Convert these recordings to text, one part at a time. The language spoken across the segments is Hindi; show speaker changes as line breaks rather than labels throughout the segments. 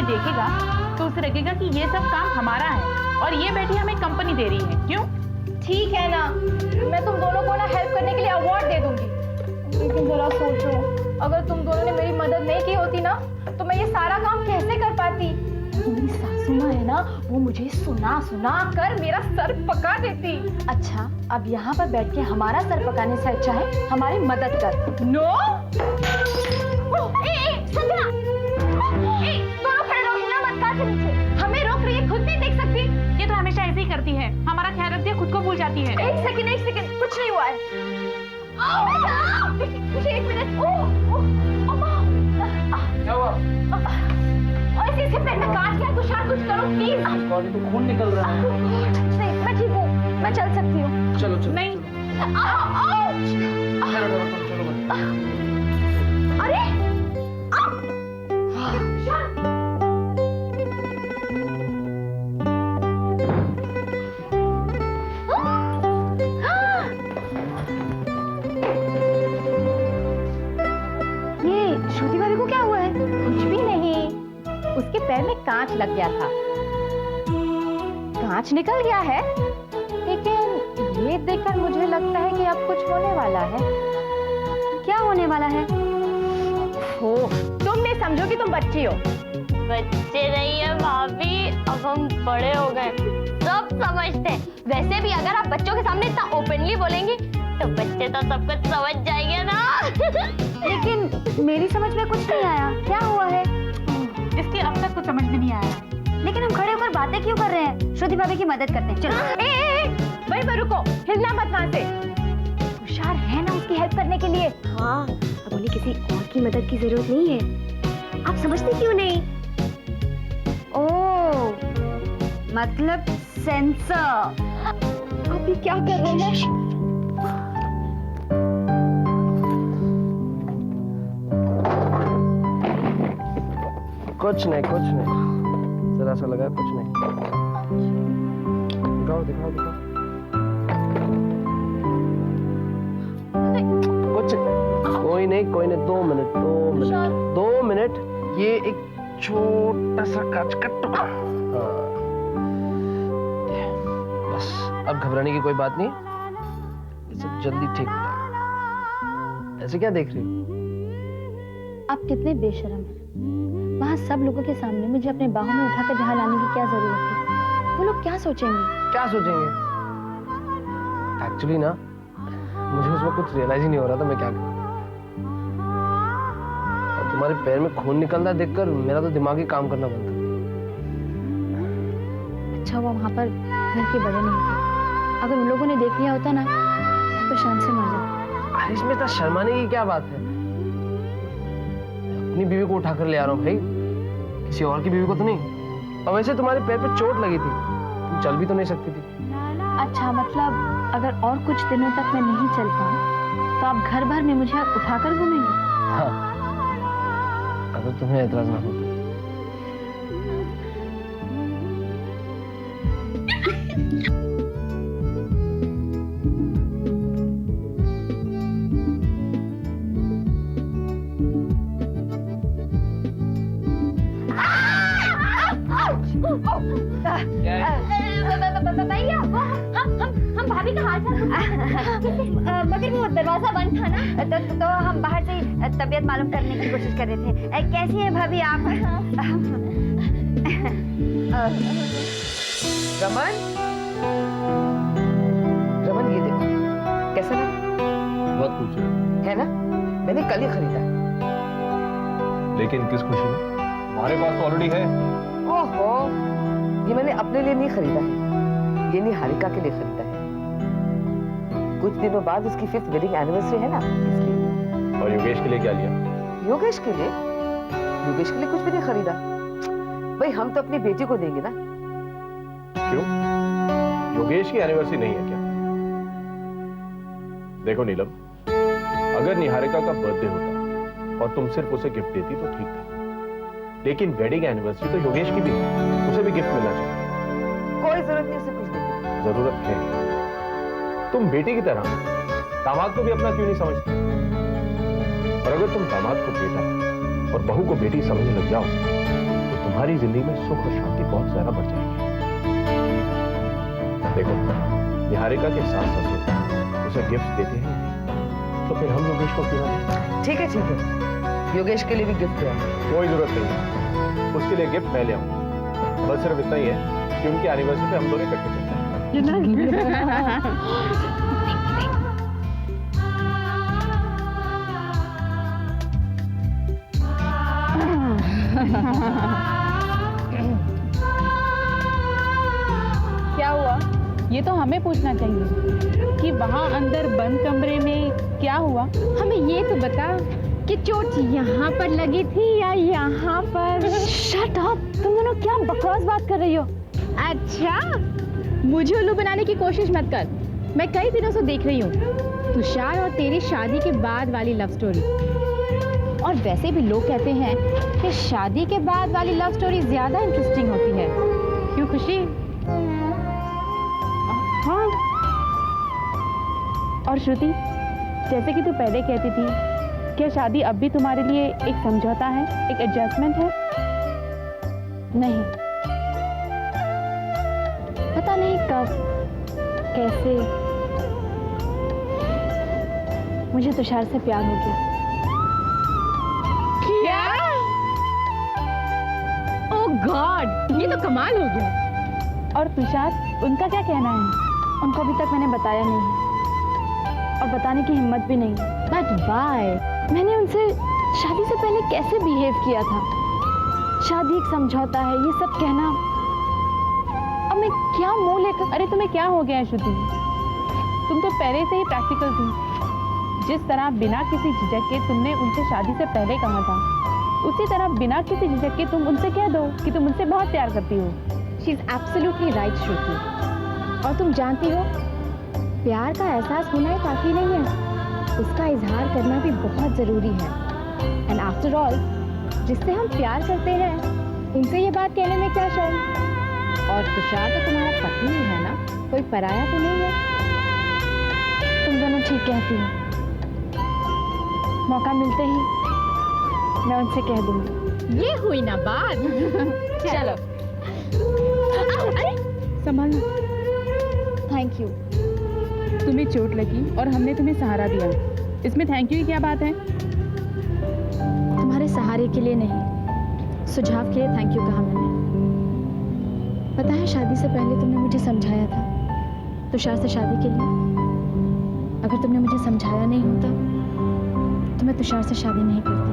कोई देखेगा तो उसे लगेगा कि ये सब काम हमारा है और ये बेटी हमें कंपनी दे रही है। क्यों?
ठीक है ना, मैं तुम दोनों को ना हेल्प करने के लिए अवार्ड दे दूंगी, लेकिन जरा सोचो, अगर तुम दोनों ने मेरी मदद नहीं की होती ना तो मैं ये सारा काम कैसे कर पाती। मेरी सासू माँ है ना, वो मुझे सुना सुना कर मेरा सर पका देती। अच्छा, अब यहाँ पर बैठ के हमारा सर पकाने से अच्छा है हमारी मदद कर। नो, संजना, दोनों खड़े रहो, हिलना मत, कार से नीचे। हमें रोक रही है, खुद नहीं देख सकती?
ये तो हमेशा ऐसे ही करती है, हमारा ख्याल रखती है, खुद को भूल जाती है।
एक सेकंड, कुछ नहीं हुआ है। मुझे 1 मिनट।
क्या हुआ?
इसके पैर में काट गया, तुषार कुछ करो प्लीज।
तो खून निकल रहा है।
नहीं, मैं ठीक हूँ, मैं चल सकती हूँ।
चलो चलो।
नहीं।
अरे ये श्रुति भाभी को क्या हुआ है? कुछ भी नहीं, उसके पैर में कांच लग गया था। कांच निकल गया है, लेकिन ये देखकर मुझे लगता है कि अब कुछ होने वाला है। क्या होने वाला है? हो, तुम नहीं समझो कि तुम बच्ची हो।
बच्चे नहीं है भाभी, अब हम बड़े हो गए, सब समझते हैं। वैसे भी अगर आप बच्चों के सामने इतना ओपनली बोलेंगी तो बच्चे तो सब कुछ समझ जाएंगे ना।
लेकिन मेरी समझ में कुछ नहीं आया, क्या हुआ है?
इसके अब तक कुछ समझ में नहीं आया।
लेकिन हम खड़े होकर बातें क्यों कर रहे हैं? श्रुति भाभी की मदद करते हैं, चलो। वहीं पर रुको, हिलना मत वहां से। तुषार है ना उसकी हेल्प करने के लिए। हाँ, अब उन्हें किसी और की मदद की जरूरत नहीं है। आप समझते क्यों नहीं? ओह, मतलब सेंसर। आप ये क्या कर रहे हैं?
कुछ नहीं, जरा सा लगा, कुछ नहीं। दिखाओ। कुछ कोई नहीं, 2 मिनट। ये एक छोटा सा कांच का टुकड़ा। बस, अब घबराने की कोई बात नहीं, ये सब जल्दी ठीक हो जाएगा। ऐसे क्या देख रही हो?
आप कितने बेशर्म हैं। वहाँ सब लोगों के सामने मुझे अपने बाहों में उठाकर जहाँ लाने की क्या जरूरत थी? वो लोग क्या सोचेंगे?
क्या सोचेंगे? एक्चुअली ना, मुझे उसमें कुछ रियलाइज ही नहीं हो रहा था मैं क्या करूं। और तुम्हारे पैर में खून निकलता देखकर मेरा तो दिमाग ही काम करना बंद कर दिया।
अच्छा, वो वहाँ पर घर के बड़े नहीं थे। अगर उन लोगों ने देख लिया होता ना तो शर्म से मर जाता।
अरे इसमें इतना शर्माने की क्या बात है? अपनी बीवी को उठाकर ले आ रहा हूँ भाई, किसी और की बीवी को तो नहीं। और वैसे तुम्हारे पैर पे चोट लगी थी, तुम चल भी तो नहीं सकती थी।
अच्छा, मतलब अगर और कुछ दिनों तक मैं नहीं चल पाऊँ तो आप घर भर में मुझे उठाकर घूमेंगे?
हाँ, अगर तुम्हें एतराज ना हो तो।
बताइए आपको, हम भाभी का हाल चाल मगर वो दरवाजा बंद था ना, तो हम बाहर से तबीयत मालूम करने की कोशिश कर रहे थे। कैसी है भाभी आप?
रमन, ये देखो कैसा लगा?
बहुत खूबसूरत
है ना? मैंने कल ही खरीदा।
लेकिन किस खुशी में? हमारे पास तो ऑलरेडी है।
ओहो, ये मैंने अपने लिए नहीं खरीदा है, ये निहारिका के लिए खरीदा है। कुछ दिनों बाद उसकी 5th वेडिंग एनिवर्सरी है ना, इसलिए।
और योगेश के लिए क्या लिया?
योगेश के लिए कुछ भी नहीं खरीदा भाई, हम तो अपनी बेटी को देंगे ना।
क्यों? योगेश की एनिवर्सरी नहीं है क्या? देखो नीलम, अगर निहारिका का बर्थडे होता और तुम सिर्फ उसे गिफ्ट देती तो ठीक था, लेकिन वेडिंग एनिवर्सरी तो योगेश की भी है, उसे भी गिफ्ट मिलना चाहिए।
कोई जरूरत नहीं उसे कुछ देने की।
जरूरत है। तुम बेटी की तरह दामाद को भी अपना क्यों नहीं समझती? और अगर तुम दामाद को बेटा और बहू को बेटी समझने लग जाओ तो तुम्हारी जिंदगी में सुख और शांति बहुत ज्यादा बढ़ जाएगी। देखो, निहारिका के सास ससुर उसे गिफ्ट देते हैं, तो फिर हम योगेश को क्यों ना दें?
ठीक है, योगेश के लिए भी गिफ्ट है।
कोई जरूरत नहीं है, उसके लिए गिफ्ट मैं ले आऊंगा। बस सिर्फ इतना ही है कि उनकी एनिवर्सरी पे हम दोनों इकट्ठे चलते हैं।
क्या हुआ?
ये तो हमें पूछना चाहिए कि वहाँ अंदर बंद कमरे में क्या हुआ।
हमें ये तो बता कि चोट यहाँ पर लगी थी या यहाँ पर? Shut up! तुम दोनों क्या बकवास बात कर रही हो? अच्छा, मुझे उल्लू बनाने की कोशिश मत कर। मैं कई दिनों से देख रही हूँ तुषार और तेरी शादी के बाद वाली लव स्टोरी। और वैसे भी लोग कहते हैं कि शादी के बाद वाली लव स्टोरी ज्यादा इंटरेस्टिंग होती है।
क्यों खुशी?
हाँ।
और श्रुति, जैसे कि तू पहले कहती थी, क्या शादी अब भी तुम्हारे लिए एक समझौता है, एक एडजस्टमेंट है?
नहीं, पता नहीं कब कैसे मुझे तुषार से प्यार हो गया। क्या? ओह गॉड, ये तो कमाल हो गया।
और तुषार, उनका क्या कहना है?
उनको अभी तक मैंने बताया नहीं है और बताने की हिम्मत भी नहीं। But why? मैंने उनसे शादी से पहले कैसे बिहेव किया था? शादी एक समझौता है, ये सब कहना। अब मैं क्या मुंह लेकर?
अरे तुम्हें क्या हो गया है श्रुति? तुम तो पहले से ही प्रैक्टिकल थी। जिस तरह बिना किसी झिझक के तुमने उनसे शादी से पहले कहा था, उसी तरह बिना किसी झिझक के तुम उनसे कह दो कि तुम उनसे बहुत प्यार करती हो।
शी इज एब्सोल्युटली राइट श्रुति। और तुम जानती हो, प्यार का एहसास होना ही काफी नहीं है, उसका इजहार करना भी बहुत जरूरी है। एंड आफ्टर ऑल, जिससे हम प्यार करते हैं उनसे ये बात कहने में क्या शर्म? और तुषार तो तुम्हारा पति ही है ना, कोई पराया तो नहीं है। तुम दोनों ठीक कहती हो। मौका मिलते ही मैं उनसे कह दूंगी। ये हुई ना बात। चलो। अरे
संभालना।
Thank you.
तुम्हें चोट लगी और हमने तुम्हें सहारा दिया, इसमें थैंक यू की क्या बात है?
तुम्हारे सहारे के लिए नहीं, सुझाव के लिए थैंक यू कहा मैंने। पता है, शादी से पहले तुमने मुझे समझाया था तुषार से शादी के लिए। अगर तुमने मुझे समझाया नहीं होता तो मैं तुषार से शादी नहीं करती।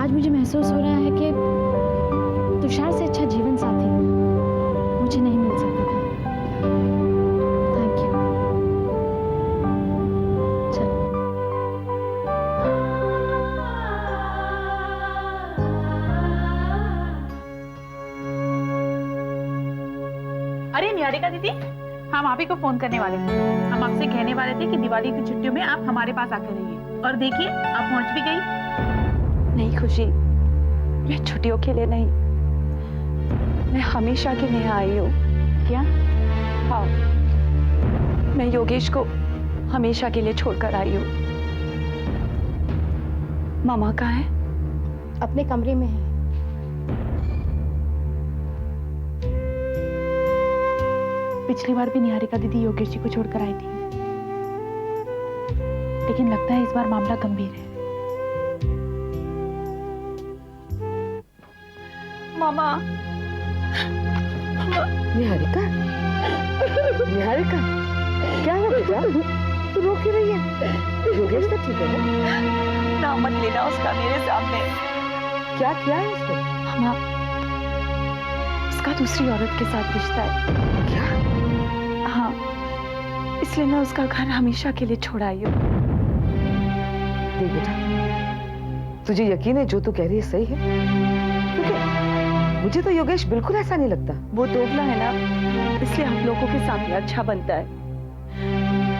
आज मुझे महसूस हो रहा है कि तुषार से अच्छा जीवन साथी मुझे नहीं मिल सकता था। Thank you. चलो।
अरे निहारिका दीदी, हम आप ही को फोन करने वाले थे। हम आपसे कहने वाले थे कि दिवाली की छुट्टियों में आप हमारे पास आकर रहिए। और देखिए, आप पहुंच भी गई।
नहीं खुशी, मैं छुट्टियों के लिए नहीं, मैं हमेशा के लिए आई हूँ।
क्या?
हाँ, मैं योगेश को हमेशा के लिए छोड़कर आई हूँ। मामा कहाँ है?
अपने कमरे में है।
पिछली बार भी निहारिका दीदी योगेश जी को छोड़कर आई थी, लेकिन लगता है इस बार मामला गंभीर है।
मामा।
निहारिका, निहारिका, क्या हो बेटा? तू रो क्यों रही है? योगेश तो ठीक है ना?
नाम मत लेना उसका मेरे सामने।
क्या किया है उसने?
मामा, उसका दूसरी औरत के साथ रिश्ता है।
क्या?
हाँ, इसलिए मैं उसका घर हमेशा के लिए छोड़ आई हूँ।
देख बेटा, तुझे यकीन है जो तू कह रही है सही है? क्योंकि मुझे तो योगेश बिल्कुल ऐसा नहीं लगता।
वो दोगला है ना, इसलिए हम लोगों के सामने अच्छा बनता है।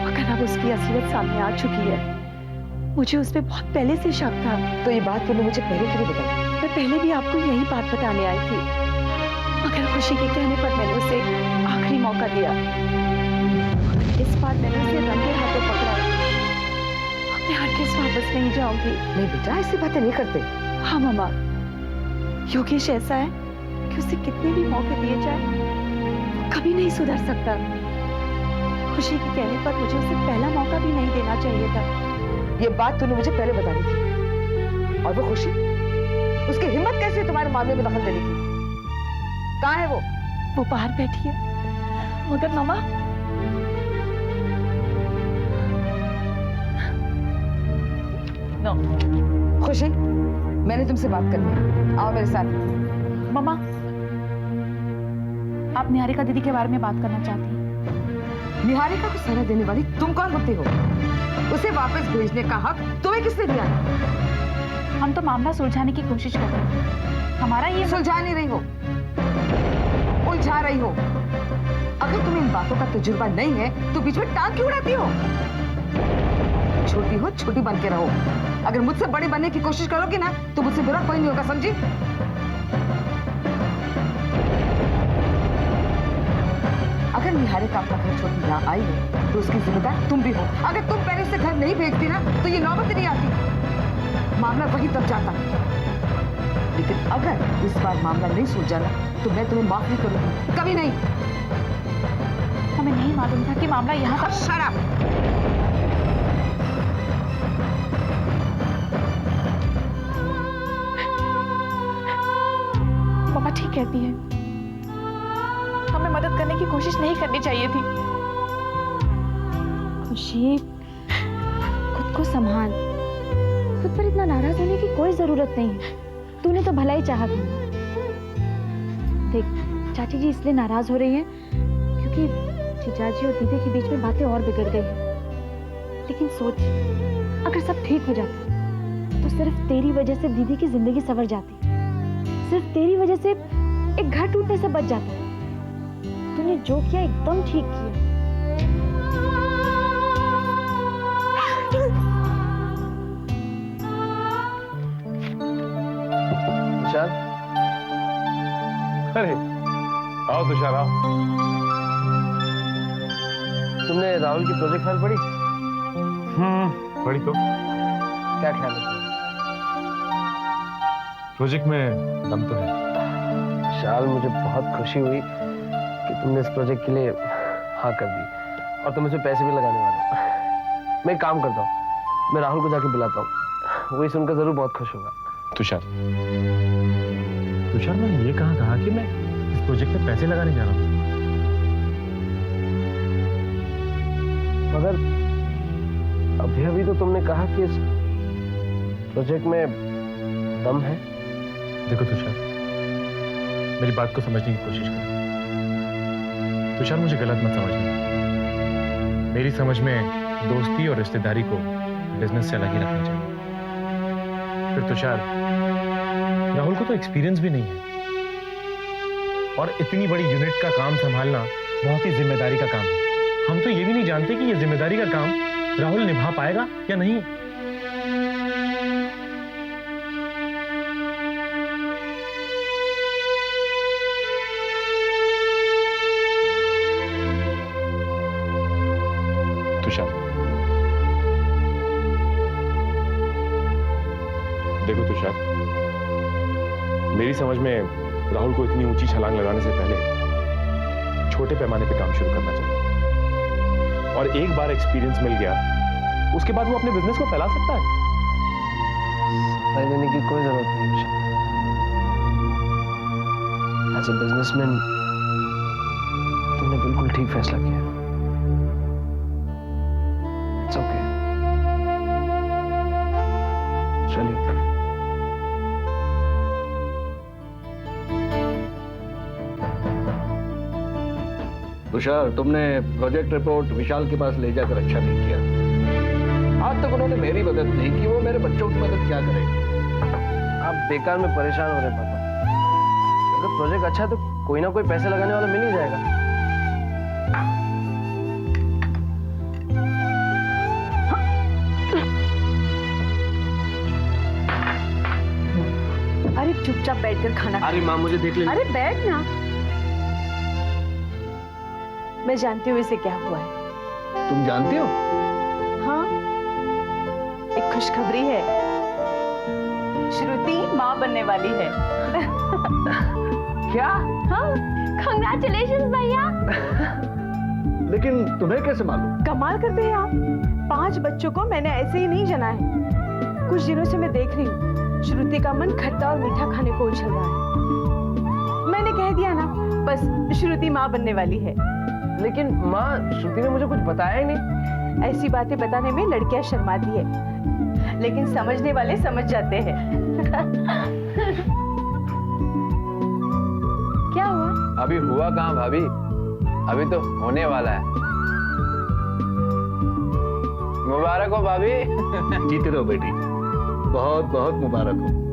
मगर अब उसकी असलियत सामने आ चुकी है। मुझे उस पर बहुत पहले से शक था।
तो ये बात तूने मुझे पहले क्यों नहीं बताई?
मैं पहले भी आपको यही बात बताने आई थी, मगर खुशी के कहने पर मैंने उसे आखिरी मौका दिया। इस बार मैंने उसे रंगे हाथों पकड़ा। अब मैं हरगिज़ वापस नहीं जाऊंगी।
नहीं बेटा, ऐसी बातें नहीं करते।
हाँ मामा, योगेश ऐसा है कि उसे कितने भी मौके दिए जाए कभी नहीं सुधर सकता। खुशी के कहने पर मुझे उसे पहला मौका भी नहीं देना चाहिए था।
ये बात तूने मुझे पहले बतानी थी। और वो खुशी, उसकी हिम्मत कैसे है तुम्हारे मामले में दखल देने की? कहाँ है वो?
वो बाहर बैठी है। मगर मामा,
खुशी, मैंने तुमसे बात करनी है, आओ मेरे साथ।
मम्मा, आप निहारिका दीदी के बारे में बात करना चाहती हैं?
निहारिका को सलाह देने वाली तुम कौन होते हो? उसे वापस भेजने का हक तुम्हें किसने दिया है?
हम तो मामला सुलझाने की कोशिश कर रहे हैं। हमारा ये
सुलझा नहीं रही हो, उलझा रही हो। अगर तुम्हें इन बातों का तजुर्बा नहीं है तो बीच में टांग क्यों उड़ाती हो? छोटी हो, छोटी बन के रहो। अगर मुझसे बड़ी बनने की कोशिश करोगी ना तो मुझसे बुरा कोई नहीं होगा, समझी? अगर निहारिका अपना घर छोड़ के यहाँ आई है तो उसकी जिम्मेदार तुम भी हो। अगर तुम पहले से घर नहीं भेजती ना तो ये नौबत नहीं आती, मामला वहीं तक जाता। लेकिन अगर इस बार मामला नहीं सुलझा ना तो मैं तुम्हें माफ नहीं करूंगी, कभी नहीं।
हमें नहीं मालूम था कि मामला यहाँ तक।
शराब
पापा ठीक कहती है, हमें मदद करने की कोशिश नहीं करनी चाहिए थी।
खुशी, खुद को संभाल। खुद पर इतना नाराज होने की कोई जरूरत नहीं है। तूने तो भला ही चाहा था। देख, चाची जी इसलिए नाराज हो रही हैं क्योंकि जीजाजी और दीदी के बीच में बातें और बिगड़ गई हैं। लेकिन सोच, अगर सब ठीक हो जाता तो सिर्फ तेरी वजह से दीदी की जिंदगी संवर जाती, सिर्फ तेरी वजह से एक घर टूटने से बच जाता। तूने जो किया एकदम ठीक किया।
तुषार,
अरे आओ तुषार आओ।
तुमने राहुल की प्रोजेक्ट फाइल पढ़ी?
पढ़ी तो।
क्या ख्याल है तुम्हारा?
प्रोजेक्ट में दम तो है।
विशाल, मुझे बहुत खुशी हुई कि तुमने इस प्रोजेक्ट के लिए हाँ कर दी और तुम इसमें पैसे भी लगाने वाले हो। मैं एक काम करता हूँ, मैं राहुल को जाके बुलाता हूँ, वही सुनकर जरूर बहुत खुश होगा।
तुषार, तुषार मैंने ये कहा कि मैं इस प्रोजेक्ट में पैसे लगाने जा रहा हूँ।
मगर अभी अभी तो तुमने कहा कि इस प्रोजेक्ट में दम है।
देखो तुषार, मेरी बात को समझने की कोशिश करो। तुषार, मुझे गलत मत समझना। मेरी समझ में दोस्ती और रिश्तेदारी को बिजनेस से अलग ही रखना चाहिए। फिर तुषार, राहुल को तो एक्सपीरियंस भी नहीं है और इतनी बड़ी यूनिट का काम संभालना बहुत ही जिम्मेदारी का काम है। हम तो ये भी नहीं जानते कि ये जिम्मेदारी का काम राहुल निभा पाएगा या नहीं। तुषार, देखो तुषार, मेरी समझ में राहुल को इतनी ऊंची छलांग लगाने से पहले छोटे पैमाने पे काम शुरू करना चाहिए और एक बार एक्सपीरियंस मिल गया उसके बाद वो अपने बिजनेस को फैला सकता है।
सफाई देने की कोई जरूरत नहीं विशाल। एज ए बिजनेसमैन तुमने बिल्कुल ठीक फैसला किया। इट्स ओके, चलिए।
तुषार, तुमने प्रोजेक्ट रिपोर्ट विशाल के पास ले जाकर अच्छा नहीं किया। आज तक उन्होंने मेरी मदद नहीं की, वो मेरे बच्चों की मदद क्या करेंगे?
आप बेकार में परेशान हो रहे हैं पापा। अगर प्रोजेक्ट अच्छा है तो कोई ना कोई पैसे लगाने वाला मिल ही जाएगा।
अरे चुपचाप बैठकर खाना खा।
अरे माँ, मुझे देख ले।
अरे बैठ ना। मैं जानती हूँ इसे क्या हुआ है।
तुम जानते हो?
हाँ, एक खुशखबरी है। श्रुति माँ बनने वाली है।
क्या?
हाँ, कांग्रेचुलेशंस भैया।
लेकिन तुम्हें कैसे मालूम?
कमाल करते हैं आप। 5 बच्चों को मैंने ऐसे ही नहीं जना है। कुछ दिनों से मैं देख रही हूँ श्रुति का मन खट्टा और मीठा खाने को उछल रहा है। मैंने कह दिया ना, बस श्रुति माँ बनने वाली है।
लेकिन माँ, श्रुति ने मुझे कुछ बताया ही नहीं।
ऐसी बातें बताने में लड़कियां शर्माती है, लेकिन समझने वाले समझ जाते हैं।
क्या हुआ?
अभी हुआ कहाँ भाभी, अभी तो होने वाला है। मुबारक हो भाभी।
जीते रहो बेटी, बहुत बहुत मुबारक हो।